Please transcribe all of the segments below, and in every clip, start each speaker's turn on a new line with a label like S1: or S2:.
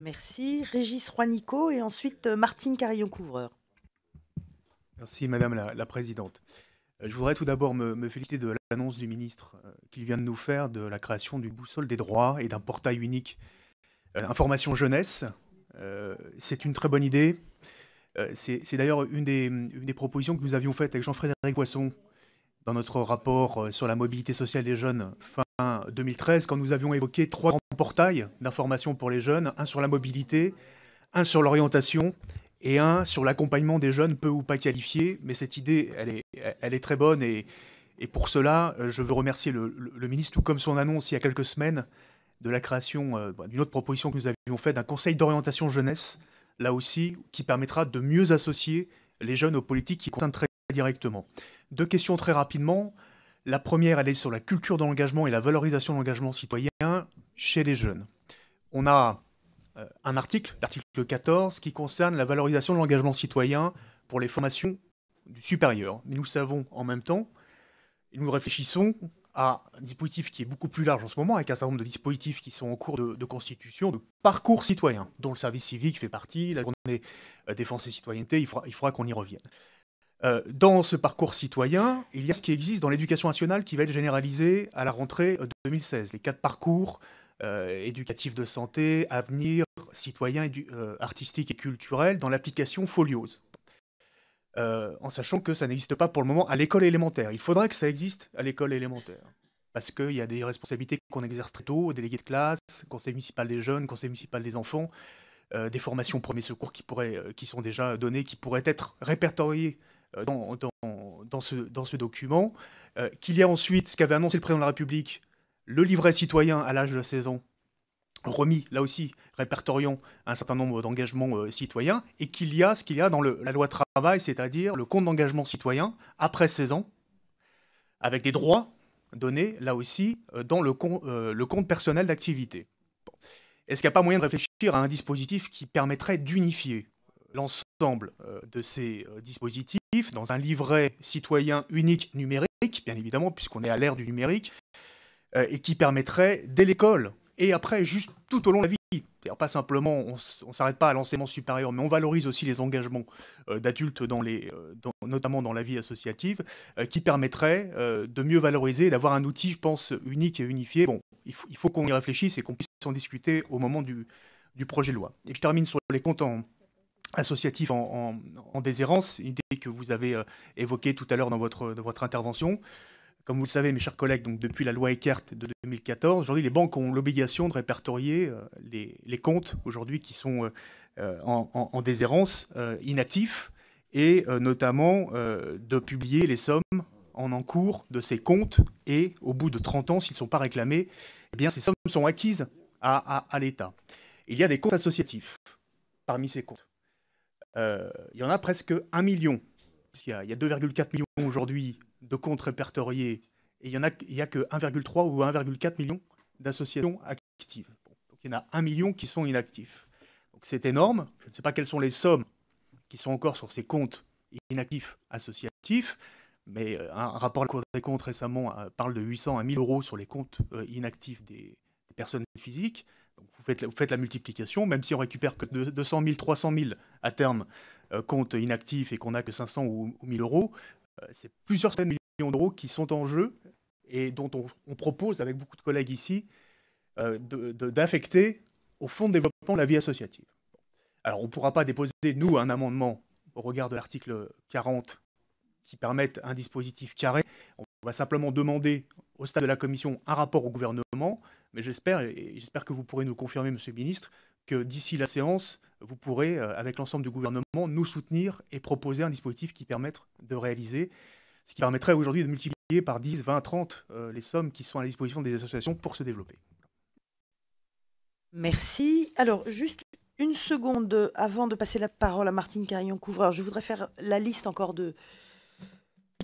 S1: Merci. Régis Roy-Nicaud et ensuite Martine Carillon-Couvreur.
S2: Merci Madame la Présidente. Je voudrais tout d'abord me féliciter de l'annonce du ministre qu'il vient de nous faire de la création d'une boussole des droits et d'un portail unique information jeunesse. C'est une très bonne idée. C'est d'ailleurs une des propositions que nous avions faites avec Jean-Frédéric Poisson dans notre rapport sur la mobilité sociale des jeunes fin 2013, quand nous avions évoqué 3 grands portails d'information pour les jeunes, un sur la mobilité, un sur l'orientation et un sur l'accompagnement des jeunes peu ou pas qualifiés. Mais cette idée, elle est très bonne et pour cela, je veux remercier le ministre, tout comme son annonce il y a quelques semaines de la création d'une autre proposition que nous avions faite, d'un conseil d'orientation jeunesse, là aussi, qui permettra de mieux associer les jeunes aux politiques qui concernent très directement. 2 questions très rapidement. La première, elle est sur la culture de l'engagement et la valorisation de l'engagement citoyen chez les jeunes. On a un article, l'article 14, qui concerne la valorisation de l'engagement citoyen pour les formations du supérieur. Mais nous savons en même temps, et nous réfléchissons à un dispositif qui est beaucoup plus large en ce moment, avec un certain nombre de dispositifs qui sont en cours de constitution, de parcours citoyen, dont le service civique fait partie, la journée défense et citoyenneté, il faudra qu'on y revienne. Dans ce parcours citoyen, il y a ce qui existe dans l'éducation nationale qui va être généralisé à la rentrée 2016. Les 4 parcours éducatifs de santé, avenir, citoyen, artistique et culturel dans l'application Folios. En sachant que ça n'existe pas pour le moment à l'école élémentaire. Il faudrait que ça existe à l'école élémentaire. Parce qu'il y a des responsabilités qu'on exerce très tôt, délégués de classe, conseil municipal des jeunes, conseil municipal des enfants, des formations premiers secours qui sont déjà données, qui pourraient être répertoriées dans ce document, qu'il y a ensuite ce qu'avait annoncé le président de la République, le livret citoyen à l'âge de 16 ans, remis, là aussi, répertoriant un certain nombre d'engagements citoyens, et qu'il y a ce qu'il y a dans la loi travail, c'est-à-dire le compte d'engagement citoyen après 16 ans, avec des droits donnés, là aussi, dans le compte personnel d'activité. Bon. Est-ce qu'il n'y a pas moyen de réfléchir à un dispositif qui permettrait d'unifier l'ensemble de ces dispositifs dans un livret citoyen unique numérique, bien évidemment, puisqu'on est à l'ère du numérique, et qui permettrait, dès l'école, et après, juste tout au long de la vie, c'est-à-dire pas simplement, on ne s'arrête pas à l'enseignement supérieur, mais on valorise aussi les engagements d'adultes, notamment dans la vie associative, qui permettrait de mieux valoriser, d'avoir un outil, je pense, unique et unifié. Bon, il faut qu'on y réfléchisse et qu'on puisse en discuter au moment du projet de loi. Et je termine sur les comptes associatifs en déshérence, une idée que vous avez évoquée tout à l'heure dans votre intervention. Comme vous le savez, mes chers collègues, donc depuis la loi Eckert de 2014, aujourd'hui, les banques ont l'obligation de répertorier les comptes aujourd'hui qui sont en déshérence, inactifs, et notamment de publier les sommes en encours de ces comptes. Et au bout de 30 ans, s'ils ne sont pas réclamés, eh bien, ces sommes sont acquises à l'État. Il y a des comptes associatifs parmi ces comptes. Il y en a presque 1 million. Il y a 2,4 millions aujourd'hui de comptes répertoriés, et il n'y a que 1,3 ou 1,4 million d'associations actives. Bon, donc il y en a 1 million qui sont inactifs. Donc c'est énorme. Je ne sais pas quelles sont les sommes qui sont encore sur ces comptes inactifs associatifs, mais un rapport à la Cour des comptes récemment parle de 800 à 1000 euros sur les comptes inactifs des personnes physiques. Donc vous faites la multiplication, même si on récupère que 200 000, 300 000 à terme comptes inactifs et qu'on n'a que 500 ou 1000 euros, c'est plusieurs centaines de millions d'euros qui sont en jeu et dont on propose, avec beaucoup de collègues ici, d'affecter au fonds de développement de la vie associative. Alors, on ne pourra pas déposer, nous, un amendement au regard de l'article 40 qui permette un dispositif carré. On va simplement demander au stade de la commission un rapport au gouvernement, mais j'espère que vous pourrez nous confirmer, monsieur le ministre, que d'ici la séance, vous pourrez, avec l'ensemble du gouvernement, nous soutenir et proposer un dispositif qui permette de réaliser, ce qui permettrait aujourd'hui de multiplier par 10, 20, 30 les sommes qui sont à la disposition des associations pour se développer.
S1: Merci. Alors, juste une seconde avant de passer la parole à Martine Carillon-Couvreur, je voudrais faire la liste encore de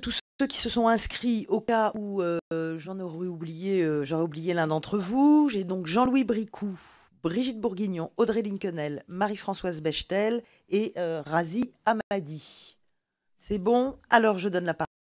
S1: tous ceux qui se sont inscrits au cas où j'aurais oublié l'un d'entre vous. J'ai donc Jean-Louis Bricou, Brigitte Bourguignon, Audrey Linkenel, Marie-Françoise Bechtel et Razi Hamadi. C'est bon? Alors, je donne la parole